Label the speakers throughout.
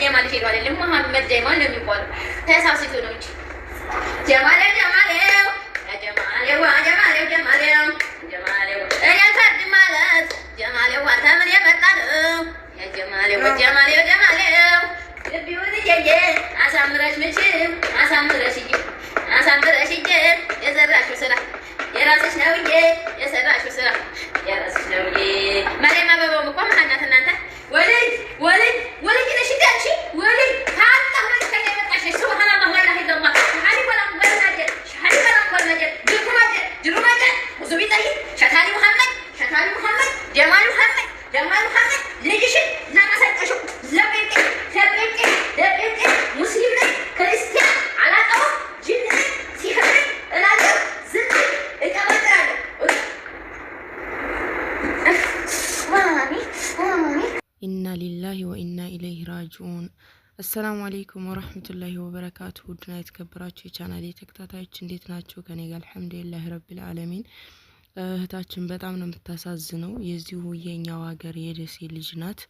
Speaker 1: ጀማል ሄዶ አይደለም መሐመድ ጀማል ነው የሚባለው። ተሳስቶ ነው እንጂ ጀማል ጀማሌው ጀማሌው ጀማሌው ጀማሌው ጀማሌው እኔ ታድ ማለት ጀማሌው አታምን የመጣ ነው የጀማሌው ጀማሌው ጀማሌው ልቢው ልጄ አሳምረሽ ምችም አሳምረሽ ይጂ የዘራሽው ስራ የራስሽ ነው እንጂ የሰራሽው ስራ የራስሽ ነው እንጂ ማርያም አበባው እኮ ማናት እናንተ ወለይ ነሽ ዳንቺ ወለይ ታጣ ወለይ ከኔ መጣሽ ሱብሃንአላህ ላ ኢላሀ ኢላላህ ሸሃዲ ወላ ወላጀ ሸሃዲ ወላ ወላጀ ድሩማጀ ወዙቢታይ ሸታሊ መሐመድ ጀማል መሐመድ ልጅሽን ለማሰጠሽው ለቤቴ ሙስሊም ነኝ ክርስቲያን አላቀው ጅን ሲህር እላለሁ ዝም እቀበጥራለሁ
Speaker 2: ኢና ሊላሂ ወኢና ኢለይሂ ራጂዑን። አሰላሙ አለይኩም ወራህመቱላሂ ወበረካቱ። ውድና የተከበራችሁ የቻናሌ ተከታታዮች እንዴት ናችሁ? ከኔ ጋር አልሐምዱሊላህ ረቢል ዓለሚን። እህታችን በጣም ነው የምታሳዝነው። የዚሁ የኛው ሀገር የደሴ ልጅ ናት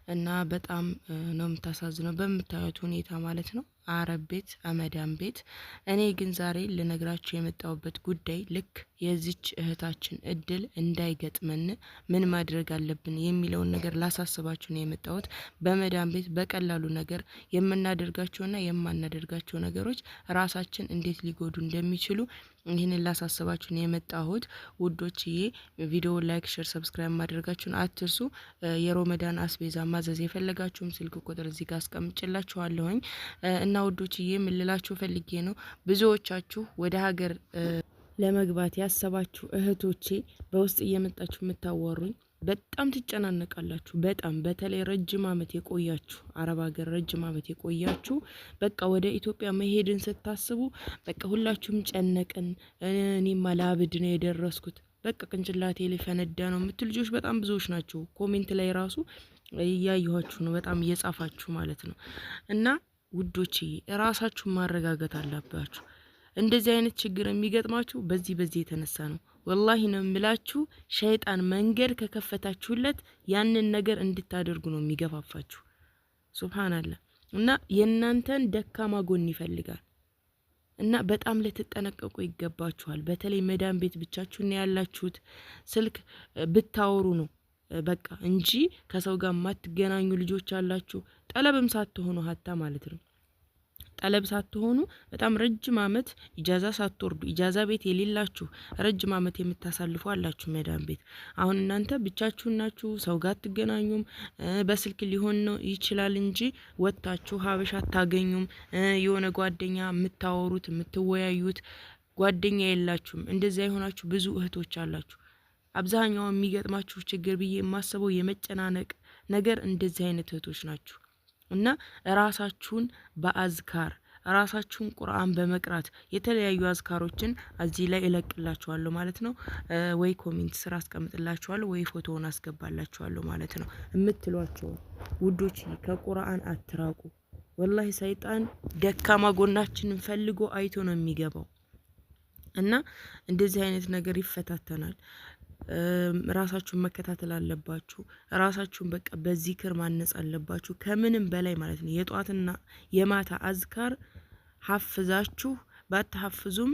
Speaker 2: እና በጣም ነው የምታሳዝነው በምታዩት ሁኔታ ማለት ነው። አረብ ቤት አመዳም ቤት። እኔ ግን ዛሬ ልነግራችሁ የመጣሁበት ጉዳይ ልክ የዚች እህታችን እድል እንዳይገጥመን ምን ማድረግ አለብን የሚለውን ነገር ላሳስባችሁ ነው የመጣሁት። በመዳም ቤት በቀላሉ ነገር የምናደርጋቸውና የማናደርጋቸው ነገሮች ራሳችን እንዴት ሊጎዱ እንደሚችሉ ይህንን ላሳስባችሁ ነው የመጣሁት ውዶችዬ። ቪዲዮ ላይክ፣ ሼር፣ ሰብስክራይብ ማድረጋችሁን አትርሱ። የሮመዳን አስቤዛ ማዘዝ የፈለጋችሁም ስልክ ቁጥር እዚህ ጋር አስቀምጬላችኋለሁኝ። እና ውዶችዬ ምን ልላችሁ ፈልጌ ነው ብዙዎቻችሁ ወደ ሀገር ለመግባት ያሰባችሁ እህቶቼ በውስጥ እየመጣችሁ የምታወሩኝ በጣም ትጨናነቃላችሁ። በጣም በተለይ ረጅም አመት የቆያችሁ አረብ ሀገር ረጅም አመት የቆያችሁ በቃ ወደ ኢትዮጵያ መሄድን ስታስቡ በቃ ሁላችሁም ጨነቀን፣ እኔማ ላብድ ነው የደረስኩት፣ በቃ ቅንጭላቴ ሊፈነዳ ነው የምትሉ ልጆች በጣም ብዙዎች ናቸው። ኮሜንት ላይ ራሱ እያየኋችሁ ነው፣ በጣም እየጻፋችሁ ማለት ነው። እና ውዶቼ ራሳችሁን ማረጋጋት አለባችሁ። እንደዚህ አይነት ችግር የሚገጥማችሁ በዚህ የተነሳ ነው። ወላሂ ነው የምላችሁ። ሸይጣን መንገድ ከከፈታችሁለት ያንን ነገር እንድታደርጉ ነው የሚገፋፋችሁ። ሱብሃንአላህ። እና የእናንተን ደካማ ጎን ይፈልጋል እና በጣም ልትጠነቀቁ ይገባችኋል። በተለይ መዳም ቤት ብቻችሁን ያላችሁት ስልክ ብታወሩ ነው በቃ እንጂ ከሰው ጋር ማትገናኙ ልጆች አላችሁ። ጠለብም ሳትሆኑ ሀታ ማለት ነው ጠለብ ሳትሆኑ በጣም ረጅም አመት ኢጃዛ ሳትወርዱ ኢጃዛ ቤት የሌላችሁ ረጅም አመት የምታሳልፉ አላችሁ መዳም ቤት። አሁን እናንተ ብቻችሁን ናችሁ፣ ሰው ጋር አትገናኙም። በስልክ ሊሆን ነው ይችላል እንጂ ወጣችሁ ሀበሻ አታገኙም። የሆነ ጓደኛ የምታወሩት የምትወያዩት ጓደኛ የላችሁም። እንደዚያ የሆናችሁ ብዙ እህቶች አላችሁ። አብዛኛው የሚገጥማችሁ ችግር ብዬ የማስበው የመጨናነቅ ነገር እንደዚህ አይነት እህቶች ናችሁ። እና ራሳችሁን በአዝካር ራሳችሁን ቁርአን በመቅራት የተለያዩ አዝካሮችን እዚህ ላይ እለቅላችኋለሁ ማለት ነው። ወይ ኮሜንት ስራ አስቀምጥላችኋለሁ ወይ ፎቶውን አስገባላችኋለሁ ማለት ነው። የምትሏቸው ውዶች ከቁርአን አትራቁ። ወላሂ ሰይጣን ደካማ ጎናችንን ፈልጎ አይቶ ነው የሚገባው እና እንደዚህ አይነት ነገር ይፈታተናል። ራሳችሁን መከታተል አለባችሁ። ራሳችሁን በቃ በዚክር ማነጽ አለባችሁ ከምንም በላይ ማለት ነው። የጧትና የማታ አዝካር ሐፍዛችሁ ባትሐፍዙም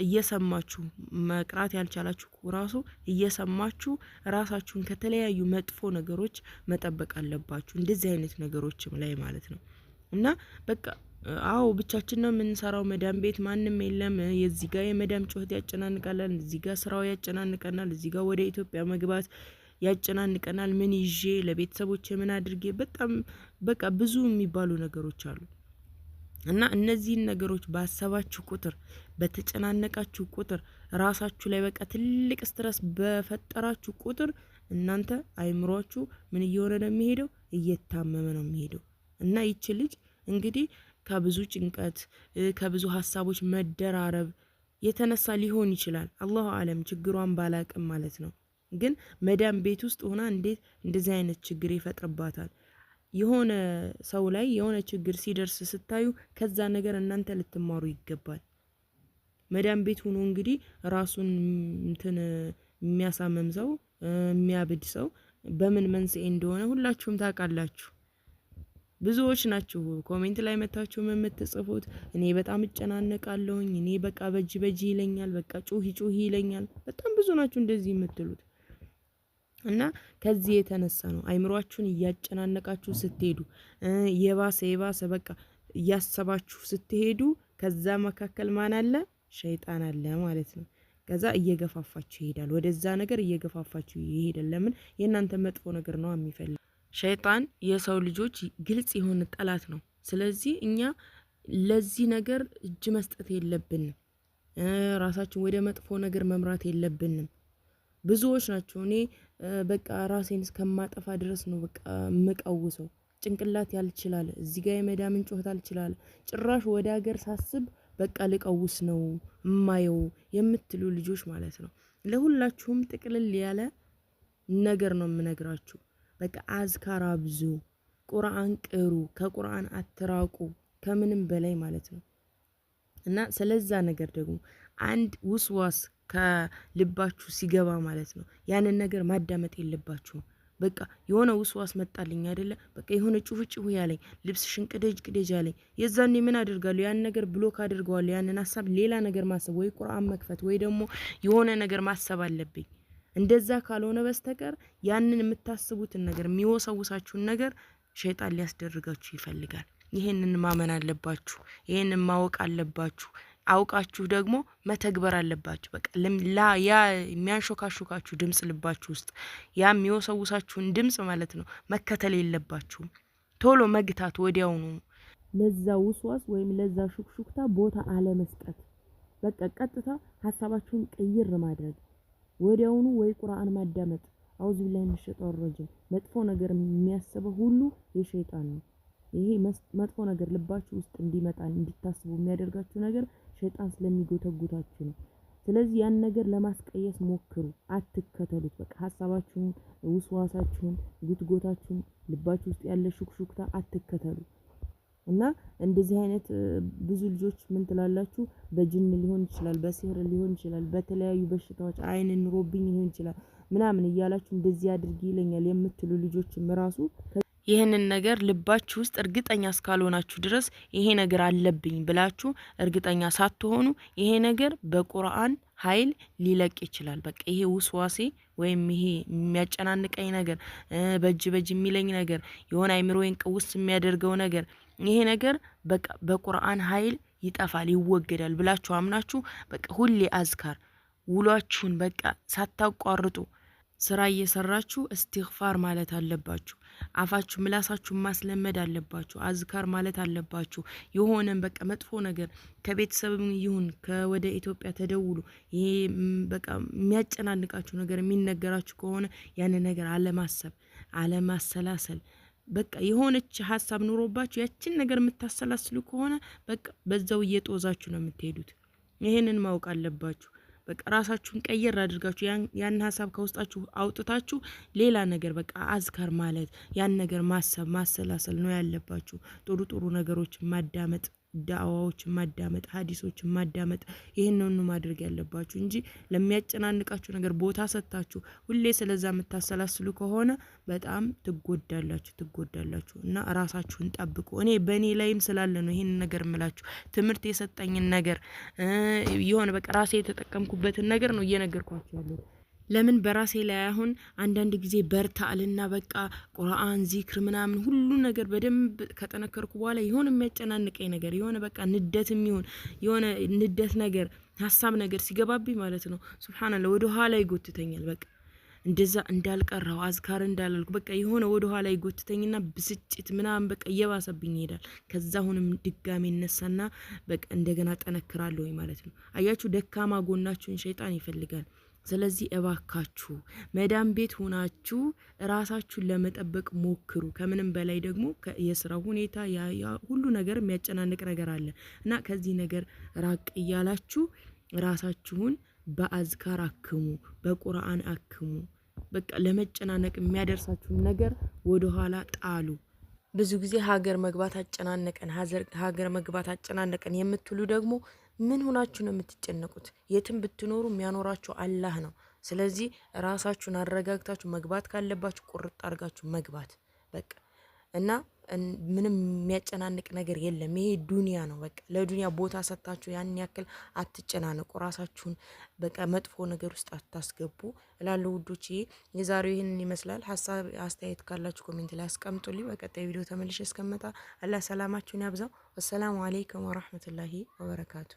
Speaker 2: እየሰማችሁ መቅራት ያልቻላችሁ ራሱ እየሰማችሁ ራሳችሁን ከተለያዩ መጥፎ ነገሮች መጠበቅ አለባችሁ። እንደዚህ አይነት ነገሮችም ላይ ማለት ነው እና በቃ አዎ ብቻችን ነው የምንሰራው። መዳም ቤት ማንም የለም። የዚህ ጋር የመዳም ጩኸት ያጨናንቃል፣ እዚህ ጋር ስራው ያጨናንቀናል፣ እዚህ ጋር ወደ ኢትዮጵያ መግባት ያጨናንቀናል። ምን ይዤ ለቤተሰቦቼ ምን አድርጌ በጣም በቃ ብዙ የሚባሉ ነገሮች አሉ እና እነዚህን ነገሮች ባሰባችሁ ቁጥር በተጨናነቃችሁ ቁጥር ራሳችሁ ላይ በቃ ትልቅ ስትረስ በፈጠራችሁ ቁጥር እናንተ አይምሮአችሁ ምን እየሆነ ነው የሚሄደው? እየታመመ ነው የሚሄደው እና ይቺ ልጅ እንግዲህ ከብዙ ጭንቀት ከብዙ ሀሳቦች መደራረብ የተነሳ ሊሆን ይችላል። አላሁ አለም ችግሯን ባላቅም ማለት ነው። ግን መዳም ቤት ውስጥ ሆና እንዴት እንደዚህ አይነት ችግር ይፈጥርባታል? የሆነ ሰው ላይ የሆነ ችግር ሲደርስ ስታዩ ከዛ ነገር እናንተ ልትማሩ ይገባል። መዳም ቤት ሆኖ እንግዲህ ራሱን እንትን የሚያሳምም ሰው የሚያብድ ሰው በምን መንስኤ እንደሆነ ሁላችሁም ታውቃላችሁ። ብዙዎች ናችሁ ኮሜንት ላይ መታችሁ የምትጽፉት እኔ በጣም እጨናነቃለሁኝ፣ እኔ በቃ በጂ ይለኛል፣ በቃ ጩሂ ይለኛል። በጣም ብዙ ናችሁ እንደዚህ የምትሉት እና ከዚህ የተነሳ ነው አይምሯችሁን እያጨናነቃችሁ ስትሄዱ የባሰ በቃ እያሰባችሁ ስትሄዱ ከዛ መካከል ማን አለ? ሸይጣን አለ ማለት ነው። ከዛ እየገፋፋችሁ ይሄዳል፣ ወደዛ ነገር እየገፋፋችሁ ይሄዳል። ለምን? የእናንተ መጥፎ ነገር ነው የሚፈልግ። ሸይጣን የሰው ልጆች ግልጽ የሆነ ጠላት ነው። ስለዚህ እኛ ለዚህ ነገር እጅ መስጠት የለብንም። ራሳችን ወደ መጥፎ ነገር መምራት የለብንም። ብዙዎች ናቸው እኔ በቃ ራሴን እስከማጠፋ ድረስ ነው በቃ መቀውሰው ጭንቅላት ያልችላል፣ እዚህ ጋር የመዳምን ጮህት አልችላል፣ ጭራሽ ወደ ሀገር ሳስብ በቃ ልቀውስ ነው ማየው የምትሉ ልጆች ማለት ነው። ለሁላችሁም ጥቅልል ያለ ነገር ነው የምነግራችሁ። በቃ አዝካር አብዙ፣ ቁርአን ቅሩ፣ ከቁርአን አትራቁ ከምንም በላይ ማለት ነው። እና ስለዛ ነገር ደግሞ አንድ ውስዋስ ከልባችሁ ሲገባ ማለት ነው ያንን ነገር ማዳመጥ የለባችሁም። በቃ የሆነ ውስዋስ መጣልኝ አይደለ? በቃ የሆነ ጩሁ ያለኝ ልብስሽን ቅደጅ ያለኝ የዛኔ ምን አደርጋለሁ? ያን ነገር ብሎክ አድርገዋለሁ። ያንን ሀሳብ ሌላ ነገር ማሰብ ወይ ቁርአን መክፈት ወይ ደግሞ የሆነ ነገር ማሰብ አለብኝ። እንደዛ ካልሆነ በስተቀር ያንን የምታስቡትን ነገር የሚወሰውሳችሁን ነገር ሸይጣን ሊያስደርጋችሁ ይፈልጋል። ይሄንን ማመን አለባችሁ። ይሄንን ማወቅ አለባችሁ። አውቃችሁ ደግሞ መተግበር አለባችሁ። በቃ ያ የሚያንሾካሾካችሁ ድምጽ ልባችሁ ውስጥ ያ የሚወሰውሳችሁን ድምጽ ማለት ነው መከተል የለባችሁም። ቶሎ መግታት ወዲያውኑ ለዛ ውስዋስ ወይም ለዛ ሹክሹክታ ቦታ አለመስጠት። በቃ ቀጥታ ሀሳባችሁን ቀይር ማድረግ ወዲያውኑ ወይ ቁርአን ማዳመጥ። አውዝ ቢላሂ ሚነሽ ሸይጣን ረጂም። መጥፎ ነገር የሚያስበው ሁሉ የሸይጣን ነው። ይሄ መጥፎ ነገር ልባችሁ ውስጥ እንዲመጣ እንዲታስቡ የሚያደርጋችሁ ነገር ሸይጣን ስለሚጎተጉታችሁ ነው። ስለዚህ ያን ነገር ለማስቀየስ ሞክሩ፣ አትከተሉት። በቃ ሀሳባችሁን፣ ውስዋሳችሁን፣ ጉትጎታችሁን፣ ልባችሁ ውስጥ ያለ ሹክሹክታ አትከተሉ። እና እንደዚህ አይነት ብዙ ልጆች ምን ትላላችሁ? በጅን ሊሆን ይችላል፣ በሲህር ሊሆን ይችላል፣ በተለያዩ በሽታዎች አይን ኑሮብኝ ሊሆን ይችላል ምናምን እያላችሁ እንደዚህ አድርጊ ይለኛል የምትሉ ልጆችም ራሱ ይህንን ነገር ልባችሁ ውስጥ እርግጠኛ እስካልሆናችሁ ድረስ ይሄ ነገር አለብኝ ብላችሁ እርግጠኛ ሳትሆኑ ይሄ ነገር በቁርአን ኃይል ሊለቅ ይችላል። በቃ ይሄ ውስዋሴ ወይም ይሄ የሚያጨናንቀኝ ነገር በጅ የሚለኝ ነገር የሆነ አይምሮዬን ቅውስ የሚያደርገው ነገር ይሄ ነገር በቃ በቁርአን ኃይል ይጠፋል፣ ይወገዳል ብላችሁ አምናችሁ በቃ ሁሌ አዝካር ውሏችሁን በቃ ሳታቋርጡ ስራ እየሰራችሁ እስትግፋር ማለት አለባችሁ። አፋችሁ ምላሳችሁ ማስለመድ አለባችሁ። አዝካር ማለት አለባችሁ። የሆነን በቃ መጥፎ ነገር ከቤተሰብም ይሁን ከወደ ኢትዮጵያ ተደውሉ ይሄ በቃ የሚያጨናንቃችሁ ነገር የሚነገራችሁ ከሆነ ያን ነገር አለማሰብ፣ አለማሰላሰል በቃ የሆነች ሀሳብ ኑሮባችሁ ያችን ነገር የምታሰላስሉ ከሆነ በቃ በዛው እየጦዛችሁ ነው የምትሄዱት። ይሄንን ማወቅ አለባችሁ። በቃ ራሳችሁን ቀየር አድርጋችሁ ያን ሀሳብ ከውስጣችሁ አውጥታችሁ ሌላ ነገር በቃ አዝካር ማለት ያን ነገር ማሰብ ማሰላሰል ነው ያለባችሁ። ጥሩ ጥሩ ነገሮች ማዳመጥ፣ ዳዋዎች ማዳመጥ፣ ሀዲሶች ማዳመጥ ይሄንን ነው ማድረግ ያለባችሁ እንጂ ለሚያጨናንቃችሁ ነገር ቦታ ሰጣችሁ ሁሌ ስለዛ የምታሰላስሉ ከሆነ በጣም ትጎዳላችሁ እና ራሳችሁን ጠብቁ። እኔ በእኔ ላይም ስላለ ነው ይሄን ነገር እምላችሁ። ትምህርት የሰጠኝን ነገር የሆነ በቃ ራሴ የተጠቀምኩበትን ነገር ነው እየነገርኳችሁ ያለው። ለምን በራሴ ላይ አሁን አንዳንድ ጊዜ በርታ አልና በቃ ቁርአን ዚክር ምናምን ሁሉ ነገር በደንብ ከጠነከርኩ በኋላ የሆነ የሚያጨናንቀኝ ነገር የሆነ በቃ ንደትም ይሁን የሆነ ንደት ነገር ሀሳብ ነገር ሲገባብኝ ማለት ነው ሱብሃንአላህ ወደ ኋላ ይጎትተኛል። በቃ እንደዛ እንዳልቀራው አዝካር እንዳላልኩ በቃ የሆነ ወደ ኋላ ይጎትተኝና ብስጭት ምናምን በቃ እየባሰብኝ ይሄዳል። ከዛ አሁንም ድጋሜ እነሳና በቃ እንደገና ጠነክራለሁ ማለት ነው። አያችሁ ደካማ ጎናችሁን ሸይጣን ይፈልጋል። ስለዚህ እባካችሁ መዳም ቤት ሆናችሁ ራሳችሁን ለመጠበቅ ሞክሩ። ከምንም በላይ ደግሞ የስራ ሁኔታ ሁሉ ነገር የሚያጨናንቅ ነገር አለ እና ከዚህ ነገር ራቅ እያላችሁ ራሳችሁን በአዝካር አክሙ፣ በቁርአን አክሙ። በቃ ለመጨናነቅ የሚያደርሳችሁን ነገር ወደ ኋላ ጣሉ። ብዙ ጊዜ ሀገር መግባት አጨናነቀን የምትሉ ደግሞ ምን ሆናችሁ ነው የምትጨነቁት? የትም ብትኖሩ የሚያኖራችሁ አላህ ነው። ስለዚህ ራሳችሁን አረጋግታችሁ መግባት ካለባችሁ ቁርጥ አድርጋችሁ መግባት በቃ እና ምንም የሚያጨናንቅ ነገር የለም። ይሄ ዱንያ ነው። በቃ ለዱንያ ቦታ ሰጣችሁ ያን ያክል አትጨናነቁ። ራሳችሁን በቃ መጥፎ ነገር ውስጥ አታስገቡ እላለሁ ውዶች። የዛሬው ይህንን ይመስላል። ሀሳብ አስተያየት ካላችሁ ኮሜንት ላይ አስቀምጡልኝ። በቀጣይ ቪዲዮ ተመልሼ እስከመጣ አላህ ሰላማችሁን ያብዛው። ወሰላሙ አለይኩም ወራህመቱላሂ ወበረካቱ።